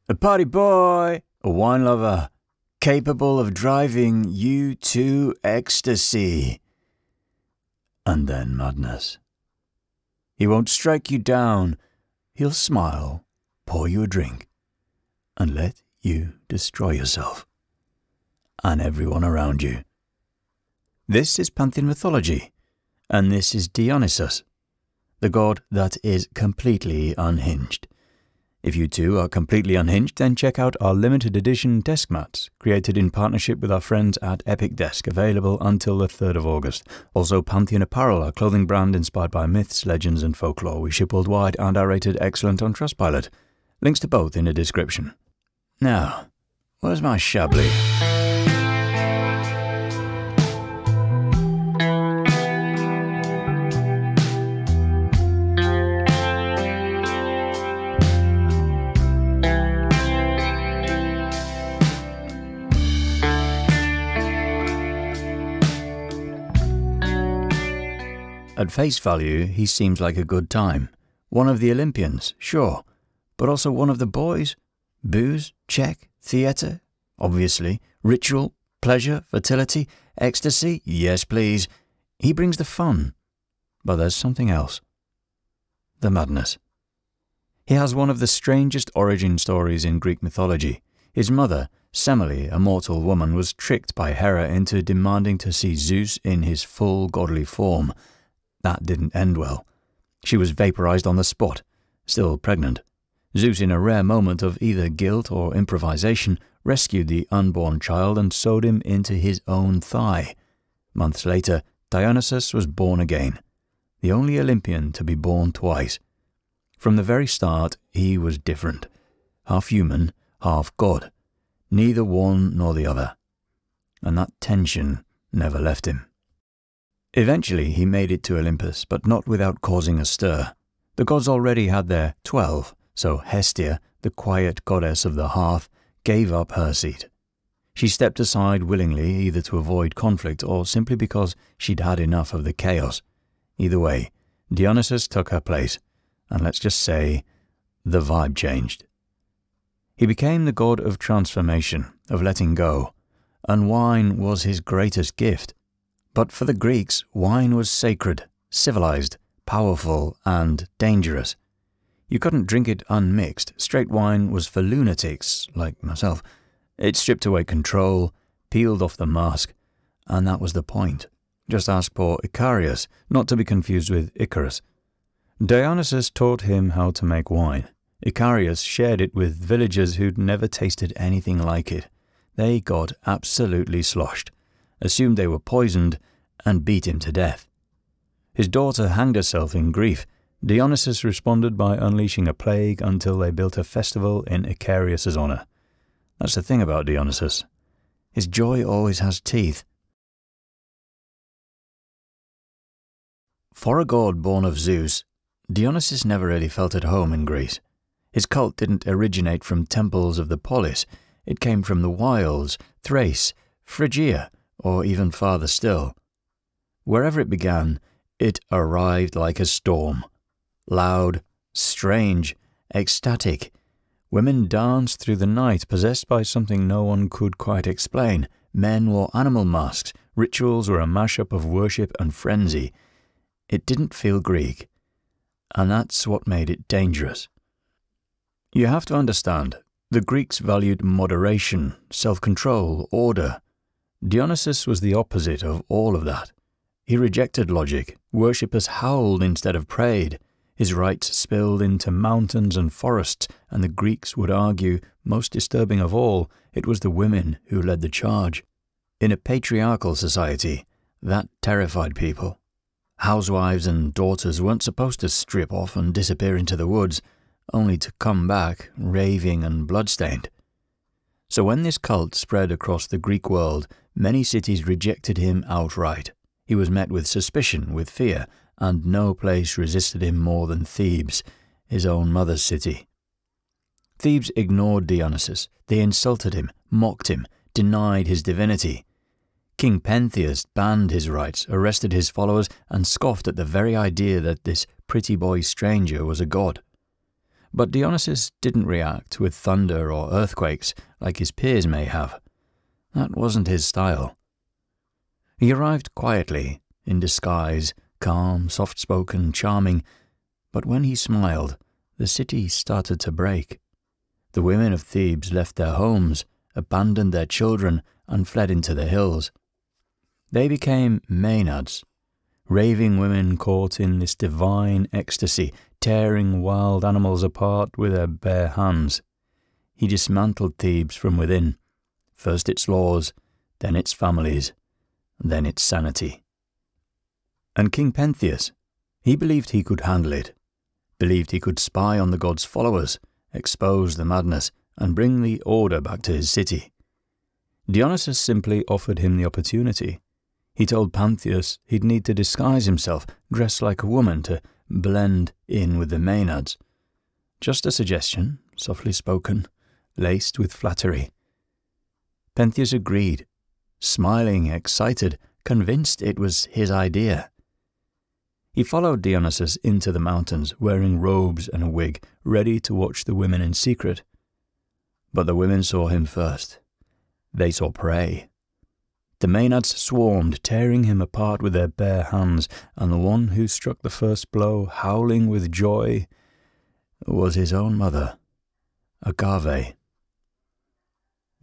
A party boy, a wine lover, capable of driving you to ecstasy. And then madness. He won't strike you down. He'll smile, pour you a drink, and let you destroy yourself and everyone around you. This is Pantheon mythology, and this is Dionysus, the god that is completely unhinged. If you too are completely unhinged, then check out our limited edition desk mats, created in partnership with our friends at Epic Desk, available until the 3rd of August. Also Pantheon Apparel, our clothing brand inspired by myths, legends and folklore. We ship worldwide and are rated excellent on Trustpilot. Links to both in the description. Now, where's my Chablis? At face value, he seems like a good time. One of the Olympians, sure, but also one of the boys. Booze, check. Theatre, obviously. Ritual, pleasure, fertility, ecstasy, yes please. He brings the fun. But there's something else. The madness. He has one of the strangest origin stories in Greek mythology. His mother, Semele, a mortal woman, was tricked by Hera into demanding to see Zeus in his full godly form. That didn't end well. She was vaporized on the spot, still pregnant. Zeus, in a rare moment of either guilt or improvisation, rescued the unborn child and sewed him into his own thigh. Months later, Dionysus was born again, the only Olympian to be born twice. From the very start, he was different. Half human, half god. Neither one nor the other. And that tension never left him. Eventually he made it to Olympus, but not without causing a stir. The gods already had their 12, so Hestia, the quiet goddess of the hearth, gave up her seat. She stepped aside willingly, either to avoid conflict or simply because she'd had enough of the chaos. Either way, Dionysus took her place, and let's just say, the vibe changed. He became the god of transformation, of letting go, and wine was his greatest gift. But for the Greeks, wine was sacred, civilized, powerful, and dangerous. You couldn't drink it unmixed. Straight wine was for lunatics, like myself. It stripped away control, peeled off the mask, and that was the point. Just ask poor Icarius, not to be confused with Icarus. Dionysus taught him how to make wine. Icarius shared it with villagers who'd never tasted anything like it. They got absolutely sloshed, assumed they were poisoned, and beat him to death. His daughter hanged herself in grief. Dionysus responded by unleashing a plague until they built a festival in Icarius's honor. That's the thing about Dionysus. His joy always has teeth. For a god born of Zeus, Dionysus never really felt at home in Greece. His cult didn't originate from temples of the polis. It came from the wilds, Thrace, Phrygia, or even farther still. Wherever it began, it arrived like a storm. Loud, strange, ecstatic. Women danced through the night, possessed by something no one could quite explain. Men wore animal masks. Rituals were a mashup of worship and frenzy. It didn't feel Greek, and that's what made it dangerous. You have to understand, the Greeks valued moderation, self-control, order. Dionysus was the opposite of all of that. He rejected logic. Worshippers howled instead of prayed. His rites spilled into mountains and forests, and the Greeks would argue, most disturbing of all, it was the women who led the charge. In a patriarchal society, that terrified people. Housewives and daughters weren't supposed to strip off and disappear into the woods, only to come back raving and bloodstained. So when this cult spread across the Greek world, many cities rejected him outright. He was met with suspicion, with fear, and no place resisted him more than Thebes, his own mother's city. Thebes ignored Dionysus. They insulted him, mocked him, denied his divinity. King Pentheus banned his rites, arrested his followers, and scoffed at the very idea that this pretty boy stranger was a god. But Dionysus didn't react with thunder or earthquakes like his peers may have. That wasn't his style. He arrived quietly, in disguise, calm, soft-spoken, charming, but when he smiled, the city started to break. The women of Thebes left their homes, abandoned their children, and fled into the hills. They became Maenads, raving women caught in this divine ecstasy, tearing wild animals apart with their bare hands. He dismantled Thebes from within, first its laws, then its families, then its sanity. And King Pentheus, he believed he could handle it, believed he could spy on the god's followers, expose the madness, and bring the order back to his city. Dionysus simply offered him the opportunity. He told Pentheus he'd need to disguise himself, dress like a woman to blend in with the Maenads. Just a suggestion, softly spoken, laced with flattery. Pentheus agreed, smiling, excited, convinced it was his idea. He followed Dionysus into the mountains, wearing robes and a wig, ready to watch the women in secret. But the women saw him first. They saw prey. The Maenads swarmed, tearing him apart with their bare hands, and the one who struck the first blow, howling with joy, was his own mother, Agave.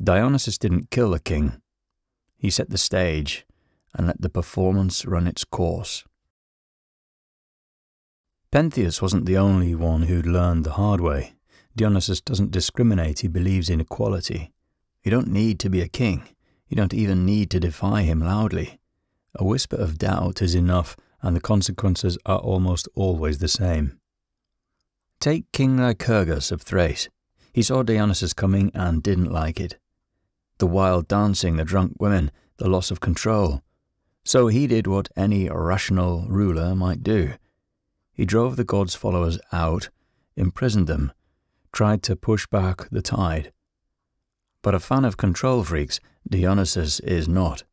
Dionysus didn't kill the king. He set the stage and let the performance run its course. Pentheus wasn't the only one who'd learned the hard way. Dionysus doesn't discriminate, he believes in equality. You don't need to be a king. You don't even need to defy him loudly. A whisper of doubt is enough, and the consequences are almost always the same. Take King Lycurgus of Thrace. He saw Dionysus coming and didn't like it. The wild dancing, the drunk women, the loss of control. So he did what any rational ruler might do. He drove the god's followers out, imprisoned them, tried to push back the tide. But a fan of control freaks, Dionysus is not.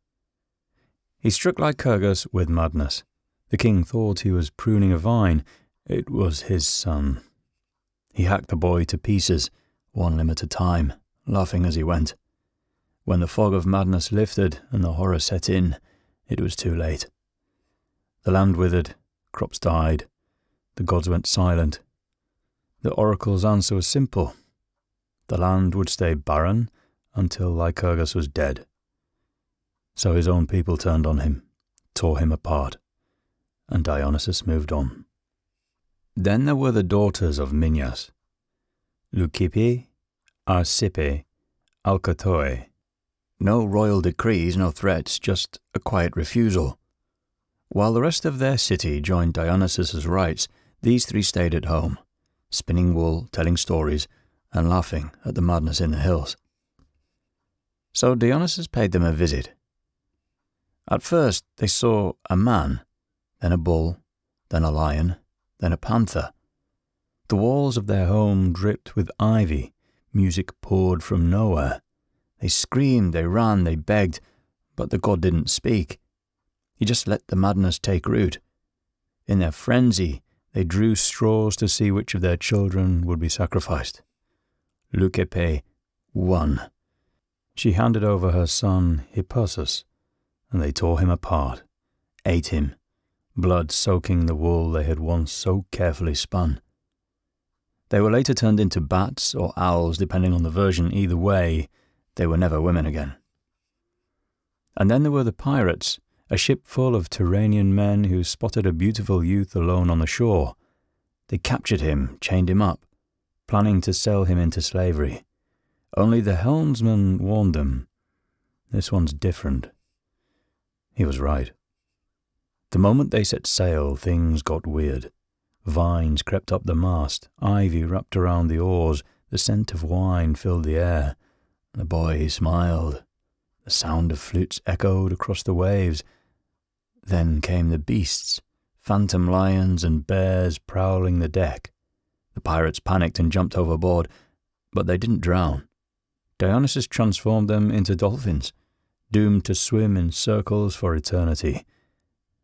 He struck Lycurgus with madness. The king thought he was pruning a vine. It was his son. He hacked the boy to pieces, one limb at a time, laughing as he went. When the fog of madness lifted and the horror set in, it was too late. The land withered, crops died, the gods went silent. The oracle's answer was simple. The land would stay barren until Lycurgus was dead. So his own people turned on him, tore him apart, and Dionysus moved on. Then there were the daughters of Minyas, Leucippe, Arsippe, Alcatoe. No royal decrees, no threats, just a quiet refusal. While the rest of their city joined Dionysus's rites, these three stayed at home, spinning wool, telling stories, and laughing at the madness in the hills. So Dionysus paid them a visit. At first they saw a man, then a bull, then a lion, then a panther. The walls of their home dripped with ivy, music poured from nowhere. They screamed, they ran, they begged, but the god didn't speak. He just let the madness take root. In their frenzy, they drew straws to see which of their children would be sacrificed. Leucippe won. She handed over her son Hippasus, and they tore him apart, ate him, blood soaking the wool they had once so carefully spun. They were later turned into bats or owls, depending on the version. Either way, they were never women again. And then there were the pirates, a ship full of Tyrrhenian men who spotted a beautiful youth alone on the shore. They captured him, chained him up, planning to sell him into slavery. Only the helmsman warned them, "This one's different." He was right. The moment they set sail, things got weird. Vines crept up the mast, ivy wrapped around the oars, the scent of wine filled the air. The boy smiled. The sound of flutes echoed across the waves. Then came the beasts, phantom lions and bears prowling the deck. The pirates panicked and jumped overboard, but they didn't drown. Dionysus transformed them into dolphins, doomed to swim in circles for eternity,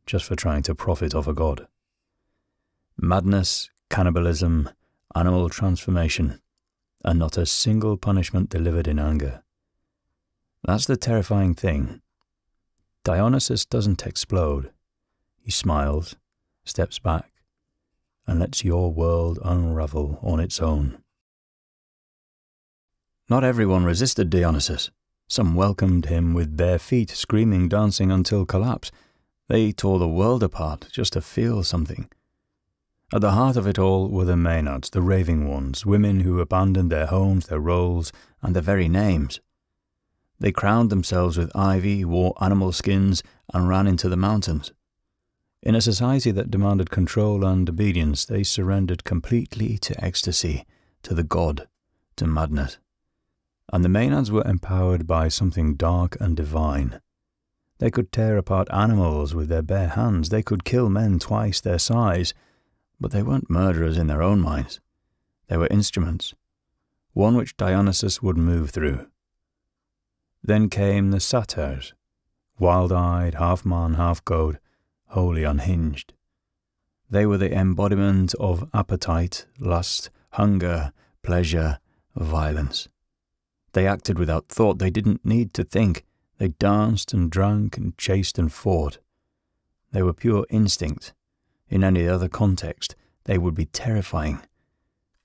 just for trying to profit off a god. Madness, cannibalism, animal transformation, and not a single punishment delivered in anger. That's the terrifying thing. Dionysus doesn't explode. He smiles, steps back, and lets your world unravel on its own. Not everyone resisted Dionysus. Some welcomed him with bare feet, screaming, dancing until collapse. They tore the world apart just to feel something. At the heart of it all were the Maenads, the raving ones, women who abandoned their homes, their roles, and their very names. They crowned themselves with ivy, wore animal skins, and ran into the mountains. In a society that demanded control and obedience, they surrendered completely to ecstasy, to the god, to madness. And the Maenads were empowered by something dark and divine. They could tear apart animals with their bare hands. They could kill men twice their size. But they weren't murderers in their own minds. They were instruments, one which Dionysus would move through. Then came the Satyrs, wild-eyed, half-man, half-goat, wholly unhinged. They were the embodiment of appetite, lust, hunger, pleasure, violence. They acted without thought. They didn't need to think. They danced and drank and chased and fought. They were pure instinct. In any other context, they would be terrifying.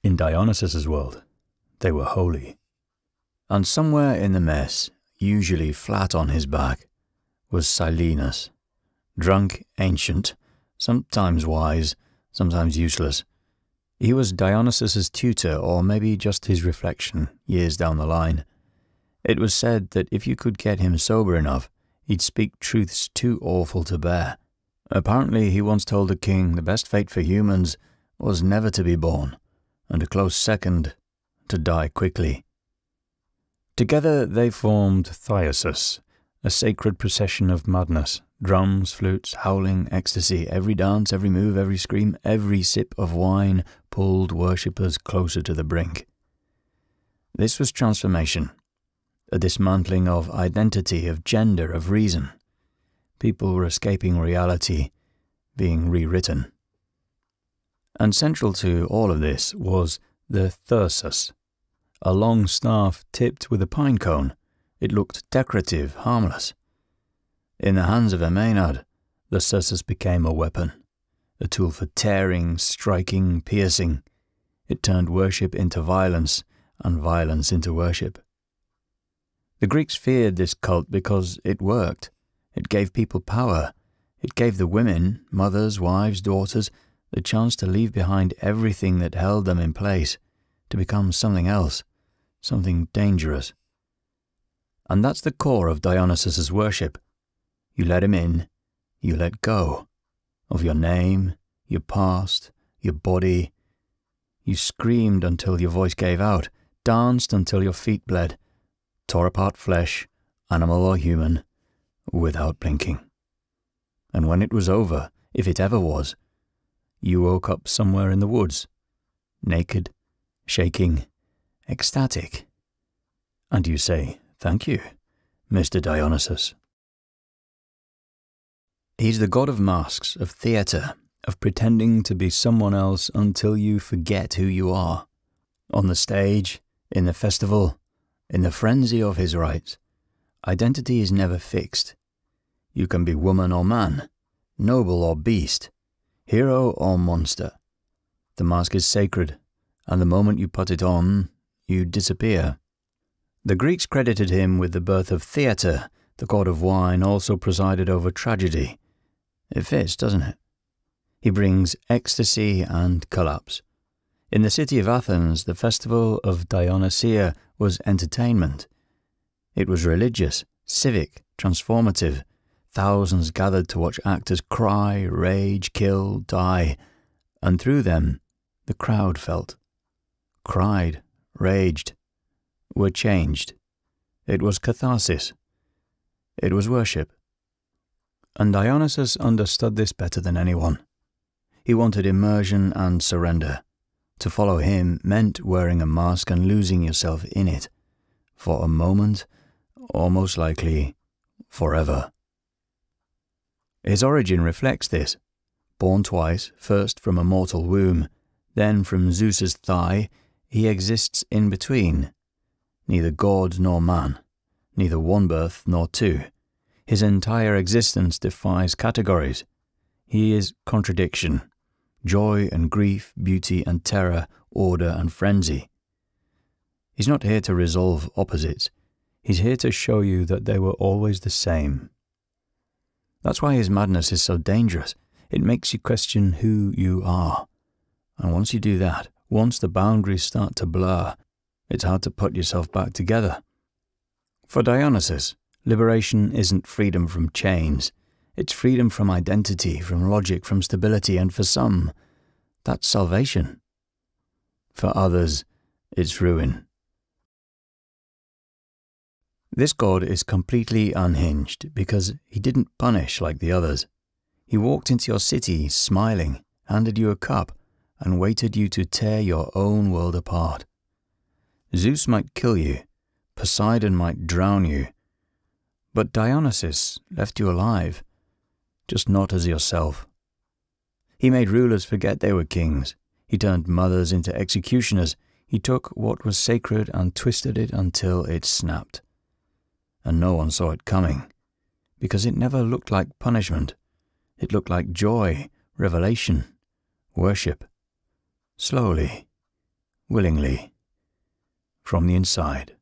In Dionysus's world, they were holy. And somewhere in the mess, usually flat on his back, was Silenus, drunk, ancient, sometimes wise, sometimes useless. He was Dionysus's tutor, or maybe just his reflection, years down the line. It was said that if you could get him sober enough, he'd speak truths too awful to bear. Apparently, he once told the king the best fate for humans was never to be born, and a close second, to die quickly. Together they formed Thyasus, a sacred procession of madness, drums, flutes, howling, ecstasy. Every dance, every move, every scream, every sip of wine pulled worshippers closer to the brink. This was transformation, a dismantling of identity, of gender, of reason. People were escaping reality, being rewritten. And central to all of this was the thyrsus, a long staff tipped with a pine cone. It looked decorative, harmless. In the hands of a Maenad, the thyrsus became a weapon, a tool for tearing, striking, piercing. It turned worship into violence, and violence into worship. The Greeks feared this cult because it worked. It gave people power. It gave the women, mothers, wives, daughters, the chance to leave behind everything that held them in place, to become something else, something dangerous. And that's the core of Dionysus's worship. You let him in, you let go of your name, your past, your body. You screamed until your voice gave out, danced until your feet bled, tore apart flesh, animal or human, without blinking. And when it was over, if it ever was, you woke up somewhere in the woods, naked, shaking, ecstatic. And you say, "Thank you, Mr. Dionysus." He's the god of masks, of theatre, of pretending to be someone else until you forget who you are. On the stage, in the festival, in the frenzy of his rites, identity is never fixed. You can be woman or man, noble or beast, hero or monster. The mask is sacred, and the moment you put it on, you disappear. The Greeks credited him with the birth of theatre. The god of wine also presided over tragedy. It fits, doesn't it? He brings ecstasy and collapse. In the city of Athens, the festival of Dionysia was entertainment. It was religious, civic, transformative. Thousands gathered to watch actors cry, rage, kill, die, and through them, the crowd felt, cried, raged, were changed. It was catharsis. It was worship. And Dionysus understood this better than anyone. He wanted immersion and surrender. To follow him meant wearing a mask and losing yourself in it, for a moment, or most likely, forever. His origin reflects this. Born twice, first from a mortal womb, Then from Zeus's thigh he exists in between, neither god nor man, neither one birth nor two. His entire existence defies categories. He is contradiction, joy and grief, beauty and terror, order and frenzy. He's not here to resolve opposites. He's here to show you that they were always the same. That's why his madness is so dangerous. It makes you question who you are. And once you do that, once the boundaries start to blur, it's hard to put yourself back together. For Dionysus, liberation isn't freedom from chains. It's freedom from identity, from logic, from stability, and for some, that's salvation. For others, it's ruin. This god is completely unhinged because he didn't punish like the others. He walked into your city smiling, handed you a cup, and waited you to tear your own world apart. Zeus might kill you, Poseidon might drown you, but Dionysus left you alive, just not as yourself. He made rulers forget they were kings. He turned mothers into executioners. He took what was sacred and twisted it until it snapped. And no one saw it coming, because it never looked like punishment. It looked like joy, revelation, worship. Slowly, willingly, from the inside.